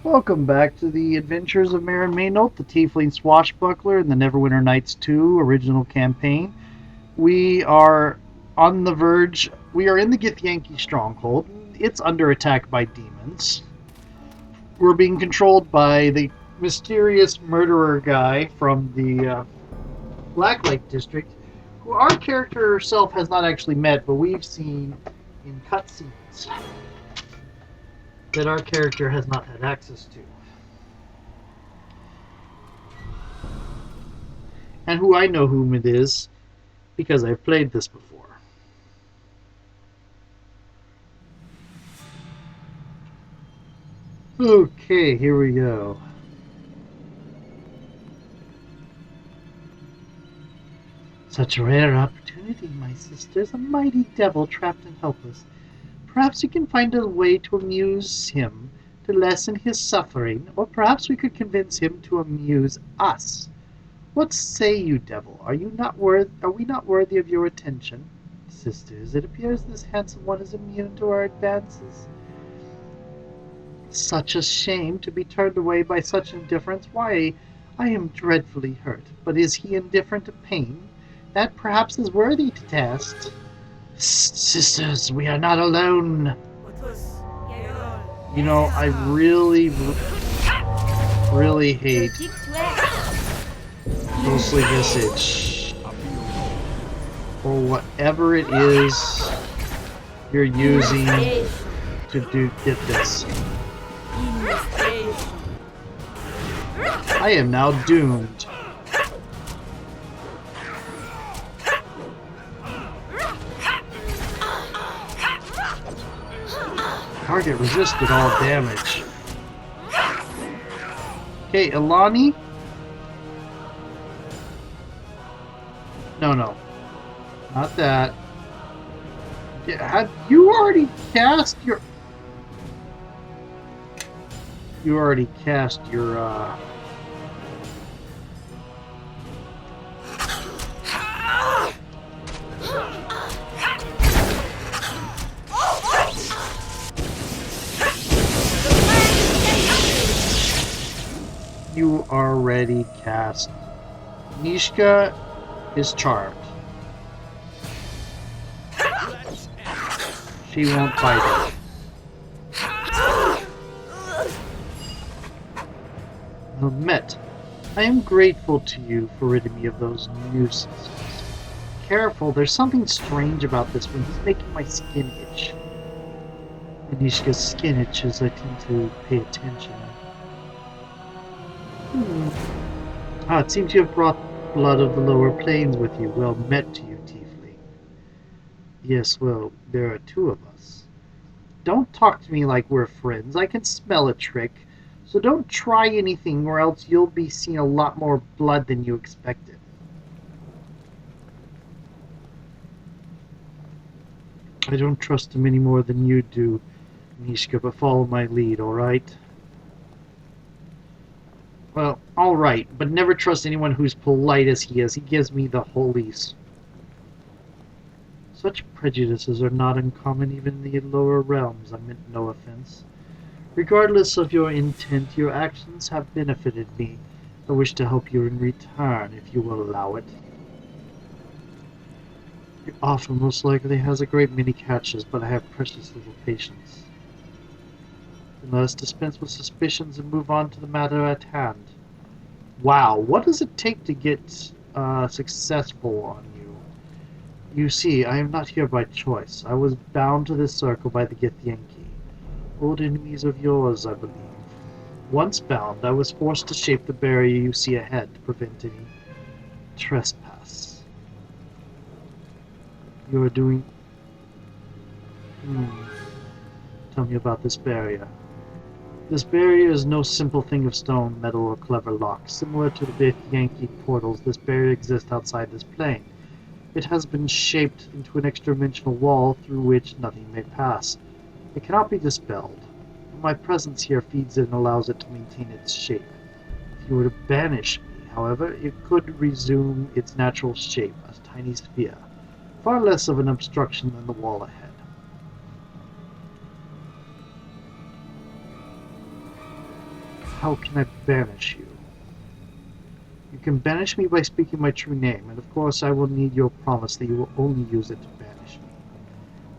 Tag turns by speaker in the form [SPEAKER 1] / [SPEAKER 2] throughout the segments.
[SPEAKER 1] Welcome back to the Adventures of Meren, the Tiefling Swashbuckler in the Neverwinter Nights 2 original campaign. We are on the verge. We are in the Githyanki stronghold. It's under attack by demons. We're being controlled by the mysterious murderer guy from the Black Lake district, who our character herself has not actually met, but we've seen in cutscenes that our character has not had access to. And who I know whom it is, because I've played this before. Okay, here we go. Such a rare opportunity, my sisters. A mighty devil trapped and helpless. Perhaps we can find a way to amuse him, to lessen his suffering, or perhaps we could convince him to amuse us. What say you, devil? Are we not worthy of your attention? Sisters, it appears this handsome one is immune to our advances. Such a shame to be turned away by such indifference. Why, I am dreadfully hurt. But is he indifferent to pain? That perhaps is worthy to test. Sisters, we are not alone. You know, I really hate ghostly visage, or whatever it is you're using to get this. I am now doomed. Target resisted all damage. Okay, Ilani. No, not that. Yeah, have you already cast your? You already cast your. You already cast. Nishka is charmed. She won't fight it. Met, I am grateful to you for ridding me of those nuisances. Careful, there's something strange about this one. He's making my skin itch. When Nishka's skin itches, I tend to pay attention. It seems you have brought blood of the lower planes with you. Well met to you, Tiefling. Yes, well, there are two of us. Don't talk to me like we're friends. I can smell a trick. So don't try anything or else you'll be seeing a lot more blood than you expected. I don't trust him any more than you do, Nishka, but follow my lead, alright? Well, alright, but never trust anyone who's polite as he is. He gives me the holies. Such prejudices are not uncommon even in the lower realms. I meant no offense. Regardless of your intent, your actions have benefited me. I wish to help you in return, if you will allow it. Your offer most likely has a great many catches, but I have precious little patience. Let us dispense with suspicions and move on to the matter at hand. Wow, what does it take to get successful on you? You see, I am not here by choice. I was bound to this circle by the Githyanki. Old enemies of yours, I believe. Once bound, I was forced to shape the barrier you see ahead to prevent any trespass. You are doing... Tell me about this barrier. This barrier is no simple thing of stone, metal, or clever lock. Similar to the Yankee portals, this barrier exists outside this plane. It has been shaped into an extra-dimensional wall through which nothing may pass. It cannot be dispelled. My presence here feeds it and allows it to maintain its shape. If you were to banish me, however, it could resume its natural shape, a tiny sphere, far less of an obstruction than the wall ahead. how can I banish you? You can banish me by speaking my true name, and of course I will need your promise that you will only use it to banish me.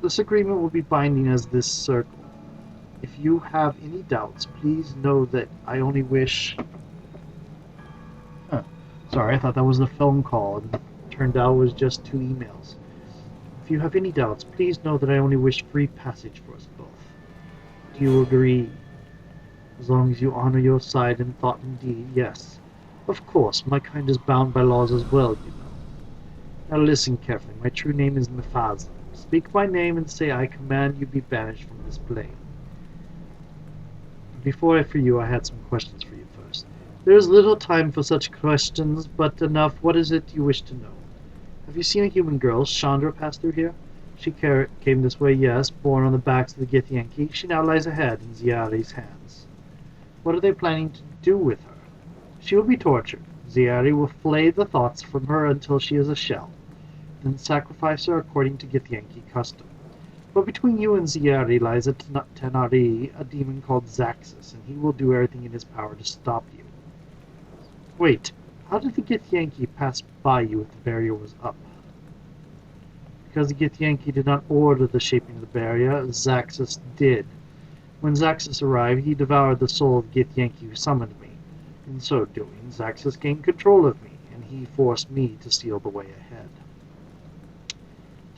[SPEAKER 1] This agreement will be binding as this circle. If you have any doubts, please know that I only wish... Huh. Sorry, I thought that was a phone call, and it turned out it was just 2 emails. If you have any doubts, please know that I only wish free passage for us both. Do you agree? As long as you honor your side in thought and deed, yes. Of course, my kind is bound by laws as well, you know. Now listen carefully. My true name is Mephaza. Speak my name and say I command you be banished from this plane. Before I free you, I had some questions for you first. There is little time for such questions, but enough. What is it you wish to know? Have you seen a human girl, Chandra, pass through here? She came this way, yes, born on the backs of the Githyanki. She now lies ahead in Ziari's hands. What are they planning to do with her? She will be tortured. Ziari will flay the thoughts from her until she is a shell, then sacrifice her according to Githyanki custom. But between you and Ziari lies a Tenari, a demon called Zaxis, and he will do everything in his power to stop you. Wait, how did the Githyanki pass by you if the barrier was up? Because the Githyanki did not order the shaping of the barrier, Zaxis did. When Zaxis arrived, he devoured the soul of Githyanki who summoned me. In so doing, Zaxis gained control of me, and he forced me to steal the way ahead.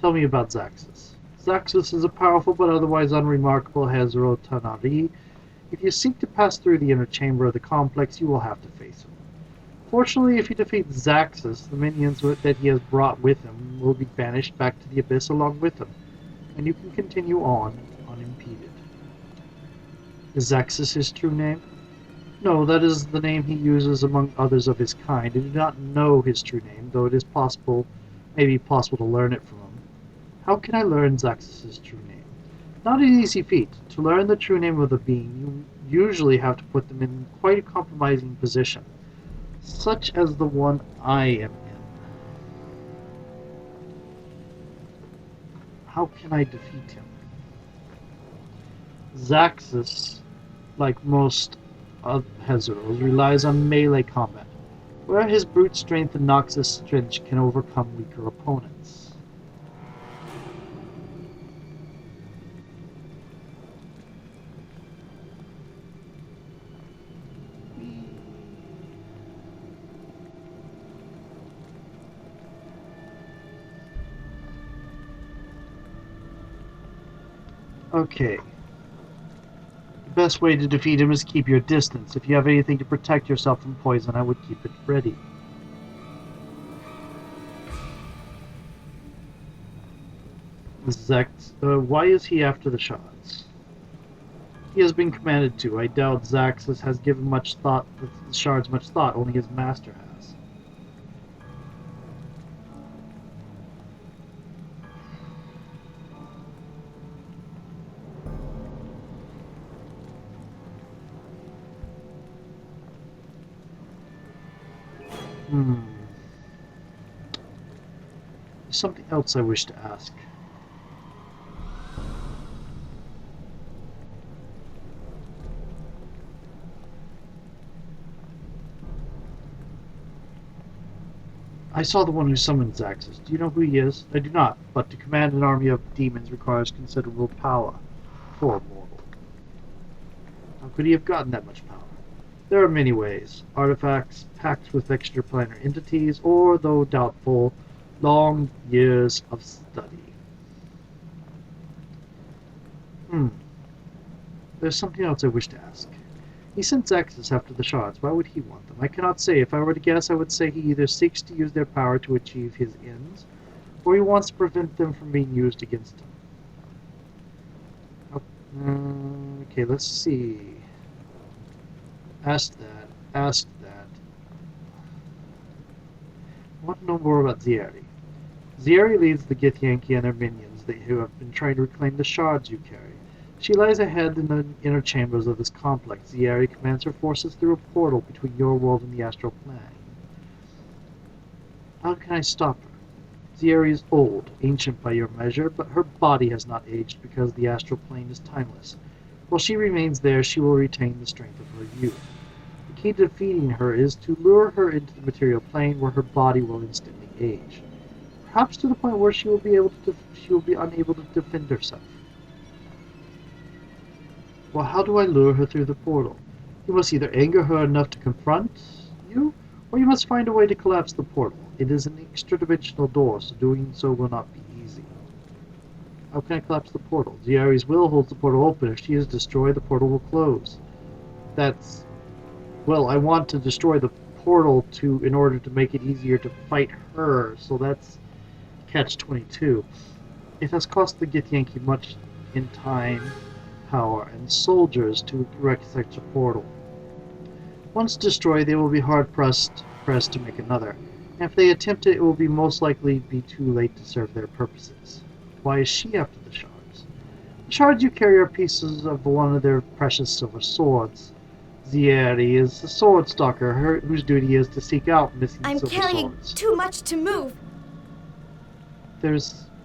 [SPEAKER 1] Tell me about Zaxis. Zaxis is a powerful but otherwise unremarkable Hezrou Tanari. If you seek to pass through the inner chamber of the complex, you will have to face him. Fortunately, if you defeat Zaxis, the minions that he has brought with him will be banished back to the abyss along with him, and you can continue on unimpeded. Is Zaxis his true name? No, that is the name he uses among others of his kind. I do not know his true name, though it is possible, maybe possible to learn it from him. How can I learn Zaxis' true name? Not an easy feat. To learn the true name of a being, you usually have to put them in quite a compromising position, such as the one I am in. How can I defeat him? Zaxis, like most of Hezrou, relies on melee combat, where his brute strength and Noxus strength can overcome weaker opponents. Okay. The best way to defeat him is keep your distance. If you have anything to protect yourself from poison, I would keep it ready. Why is he after the shards? He has been commanded to. I doubt Zaxis has given the shards much thought, only his master has. There's something else I wish to ask. I saw the one who summoned Zaxis. Do you know who he is? I do not, but to command an army of demons requires considerable power for a mortal. How could he have gotten that much power? There are many ways. Artifacts, pacts with extraplanar entities, or, though doubtful, long years of study. There's something else I wish to ask. He sent Zaxis after the shards. Why would he want them? I cannot say. If I were to guess, I would say he either seeks to use their power to achieve his ends, or he wants to prevent them from being used against him. Okay, let's see. Ask that. Ask that. I want to know more about Ziari. Ziari leads the Githyanki and their minions who have been trying to reclaim the shards you carry. She lies ahead in the inner chambers of this complex. Ziari commands her forces through a portal between your world and the astral plane. How can I stop her? Ziari is old, ancient by your measure, but her body has not aged because the astral plane is timeless. While she remains there, she will retain the strength of her youth. key to defeating her is to lure her into the material plane where her body will instantly age. Perhaps to the point where she will be unable to defend herself. Well, how do I lure her through the portal? You must either anger her enough to confront you, or you must find a way to collapse the portal. It is an extra-dimensional door, so doing so will not be easy. How can I collapse the portal? Ziari's will holds the portal open. If she is destroyed, the portal will close. That's... Well, I want to destroy the portal in order to make it easier to fight her, so that's catch-22. It has cost the Githyanki much in time, power, and soldiers to erect such a portal. Once destroyed, they will be hard-pressed to make another. And if they attempt it, it will be most likely be too late to serve their purposes. Why is she after the shards? The shards you carry are pieces of one of their precious silver swords. Ziari is a sword stalker, whose duty is to seek out missing silver swords.
[SPEAKER 2] I'm carrying too much to move.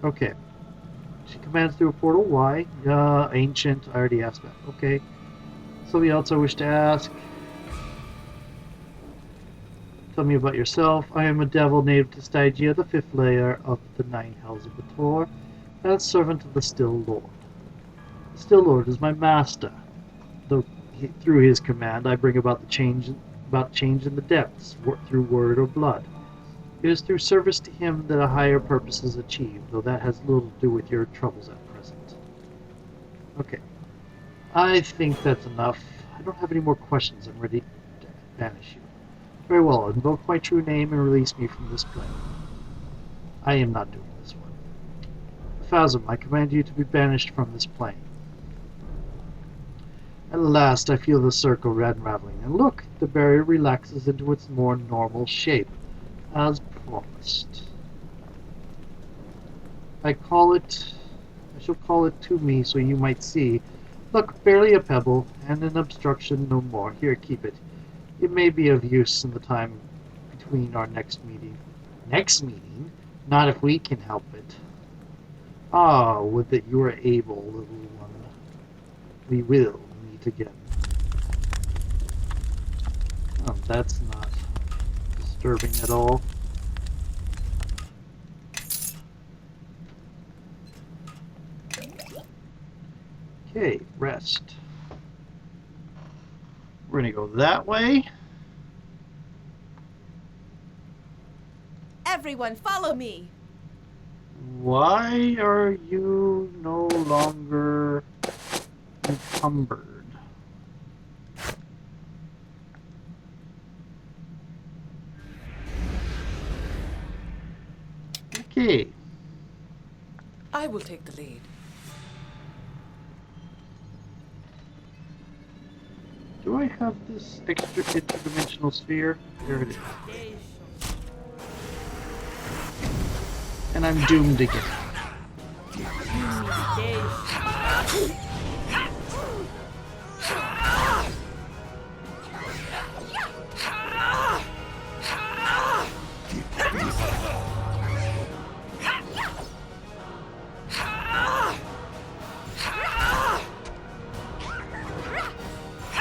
[SPEAKER 1] Okay. She commands through a portal. Why? Ancient. I already asked that. Okay. Something else I wish to ask. Tell me about yourself. I am a devil native to Stygia, the 5th layer of the 9 hells of Bator, and a servant of the Still Lord. The Still Lord is my master. Through his command, I bring about change in the depths, through word or blood. It is through service to him that a higher purpose is achieved, though that has little to do with your troubles at present. Okay. I think that's enough. I don't have any more questions. I'm ready to banish you. Very well, invoke my true name and release me from this plane. I am not doing this one. Phasm, I command you to be banished from this plane. At last I feel the circle unraveling, and look, the barrier relaxes into its more normal shape, as promised. I shall call it to me so you might see. Look, barely a pebble, and an obstruction no more. Here, keep it. It may be of use in the time between our next meeting. Next meeting? Not if we can help it. Ah, would that you were able, little one. We will meet again. Oh, that's not disturbing at all. Okay, rest. We're going to go that way.
[SPEAKER 2] Everyone, follow me.
[SPEAKER 1] Why are you no longer encumbered? Okay.
[SPEAKER 3] I will take the lead.
[SPEAKER 1] Do I have this extra interdimensional sphere? There it is. And I'm doomed again.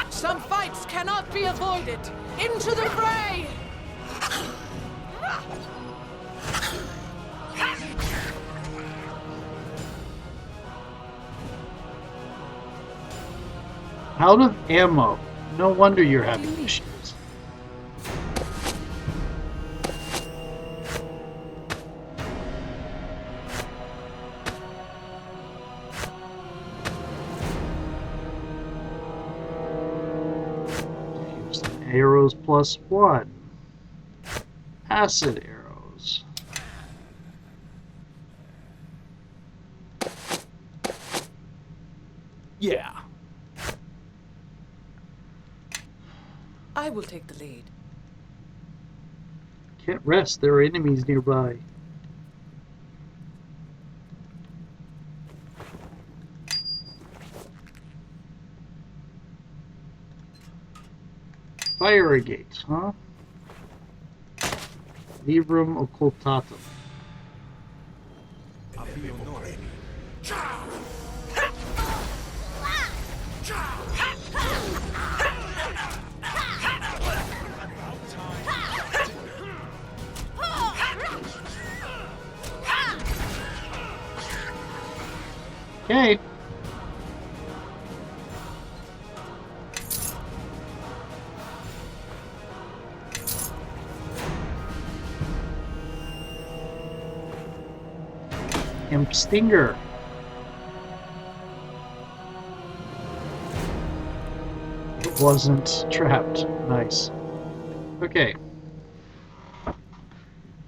[SPEAKER 3] Some fights cannot be avoided. Into the fray!
[SPEAKER 1] Out of ammo. No wonder you're having issues. Arrows +1. Acid arrows.
[SPEAKER 4] Yeah.
[SPEAKER 3] I will take the lead.
[SPEAKER 1] Can't rest. There are enemies nearby. Fire agate, huh? Librum occultatum. Okay. Imp Stinger. It wasn't trapped. Nice. Okay.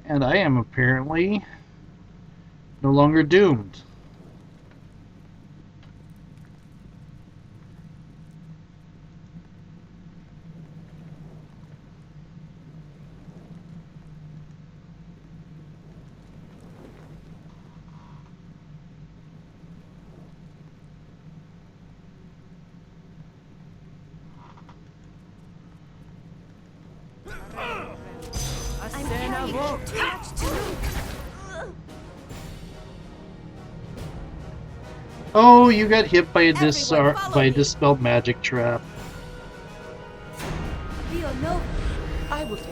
[SPEAKER 1] And I am apparently no longer doomed.
[SPEAKER 2] I'm carrying too much to move.
[SPEAKER 1] Oh, you got hit by a
[SPEAKER 2] Everyone follow
[SPEAKER 1] by a
[SPEAKER 2] me.
[SPEAKER 1] dispelled magic trap.
[SPEAKER 2] Feel no.
[SPEAKER 3] I will take the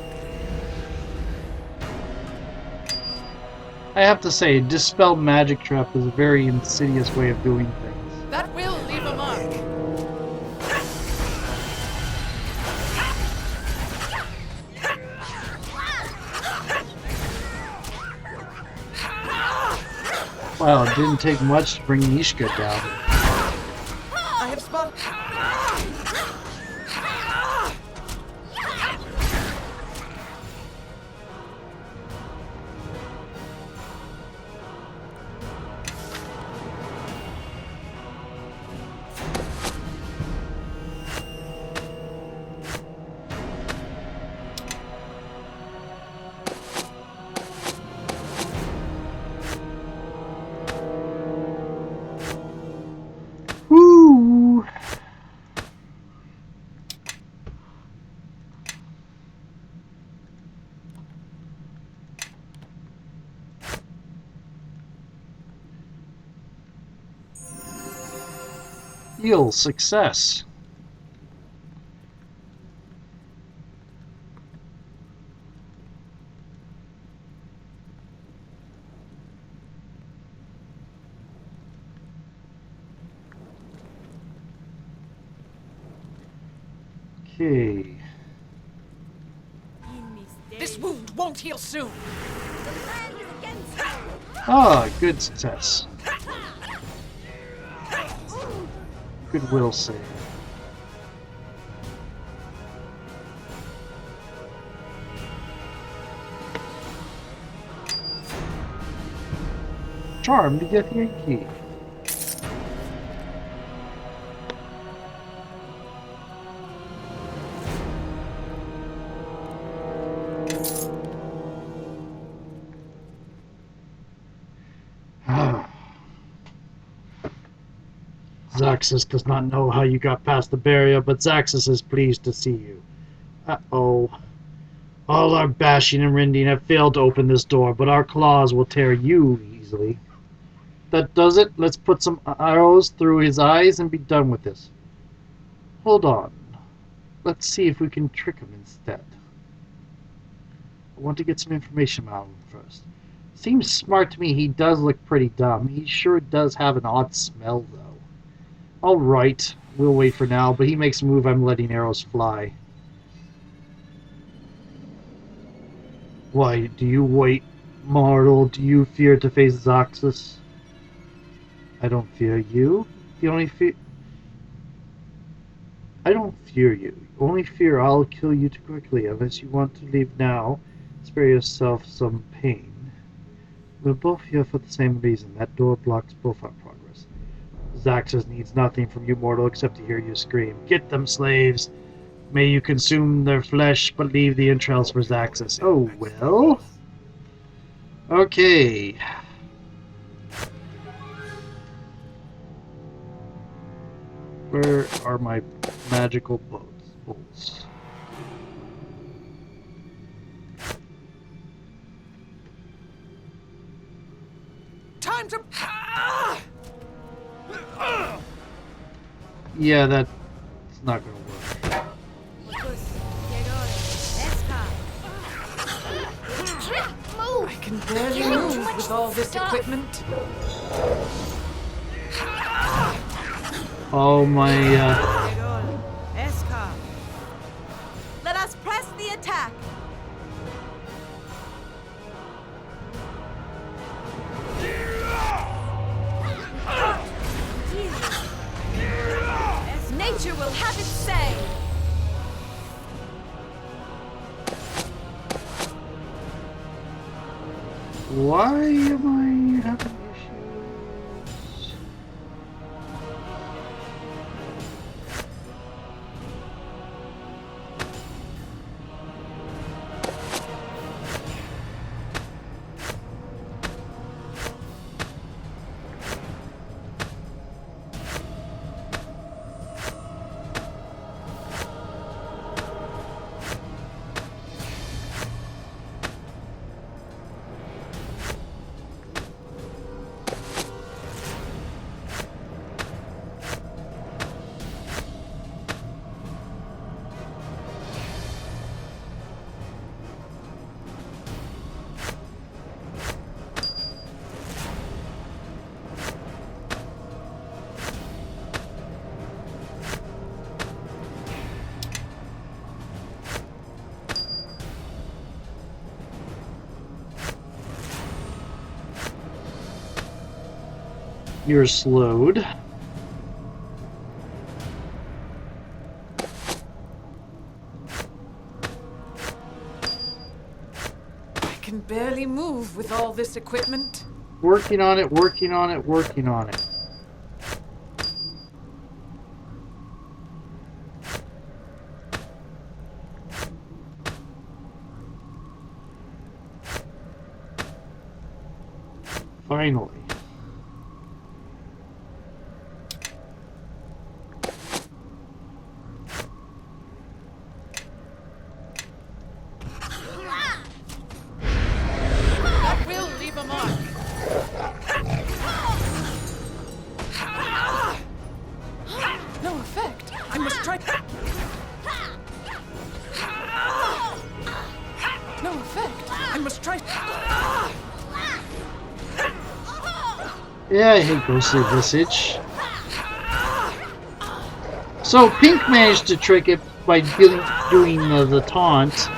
[SPEAKER 3] lead.
[SPEAKER 1] I have to say, dispelled magic trap is a very insidious way of doing things.
[SPEAKER 3] That will leave a mark.
[SPEAKER 1] Wow, it didn't take much to bring Nishka down.
[SPEAKER 3] I have spotted.
[SPEAKER 1] Woo! Heal success. Okay.
[SPEAKER 3] This wound won't heal soon.
[SPEAKER 2] The land is against you.
[SPEAKER 1] Ah, good success. Goodwill save. Charm to get Yankee. Zaxis does not know how you got past the barrier, but Zaxis is pleased to see you. Uh-oh. All our bashing and rending have failed to open this door, but our claws will tear you easily. That does it. Let's put some arrows through his eyes and be done with this. Hold on. Let's see if we can trick him instead. I want to get some information out of him first. Seems smart to me. He does look pretty dumb. He sure does have an odd smell, though. Alright, we'll wait for now, but he makes a move, I'm letting arrows fly. Why, do you wait, mortal? Do you fear to face Zaxis? I don't fear you. The only fear... I don't fear you. Only fear I'll kill you too quickly, unless you want to leave now. Spare yourself some pain. We're both here for the same reason. That door blocks both our progress. Zaxis needs nothing from you, mortal, except to hear you scream. Get them, slaves! May you consume their flesh, but leave the entrails for Zaxis. Oh, well. Okay. Where are my magical bolts?
[SPEAKER 3] Time to.
[SPEAKER 1] Yeah, that's not going to work.
[SPEAKER 3] I can barely move with all this equipment.
[SPEAKER 1] Oh my,
[SPEAKER 2] Let us press the attack. Nature will have its say.
[SPEAKER 1] why am I having issues? You're slowed.
[SPEAKER 3] I can barely move with all this equipment.
[SPEAKER 1] Working on it, working on it, working on it. Finally.
[SPEAKER 3] That will leave a mark. No effect. I must try. No effect. I must try.
[SPEAKER 1] Yeah, I hate ghostly visage. So Pink managed to trick it by doing the taunt.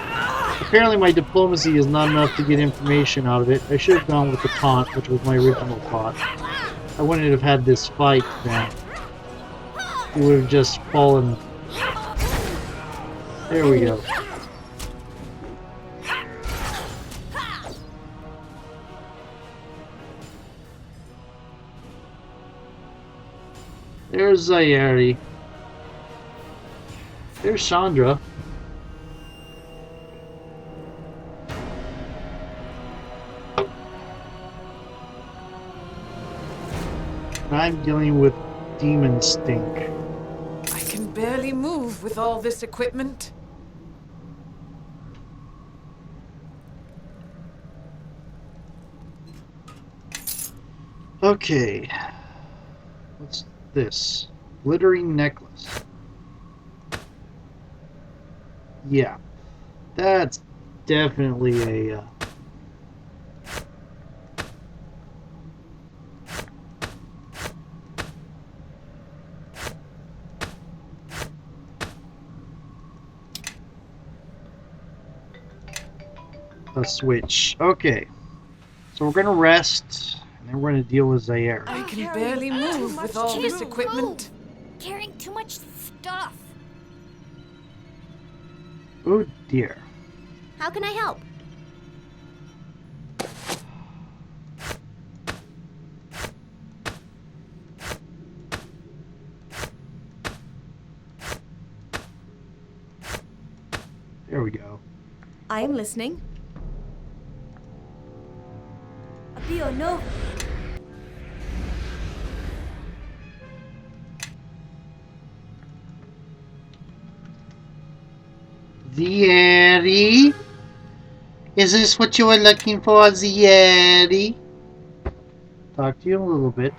[SPEAKER 1] Apparently my diplomacy is not enough to get information out of it. I should have gone with the taunt, which was my original thought. I wouldn't have had this fight then. It would have just fallen. There we go. There's Zayari. There's Chandra. I'm dealing with Demon Stink.
[SPEAKER 3] I can barely move with all this equipment.
[SPEAKER 1] Okay. What's this? Glittering necklace. Yeah. That's definitely a... a switch. Okay. So we're gonna rest, and then we're gonna deal with Zaire.
[SPEAKER 3] I can barely move with all this equipment.
[SPEAKER 2] Carrying too much stuff.
[SPEAKER 1] Oh dear.
[SPEAKER 2] How can I help?
[SPEAKER 1] There we go.
[SPEAKER 2] I am listening. Apio no.
[SPEAKER 1] Zieri? Is this what you were looking for, Zieri? Talk to you in a little bit.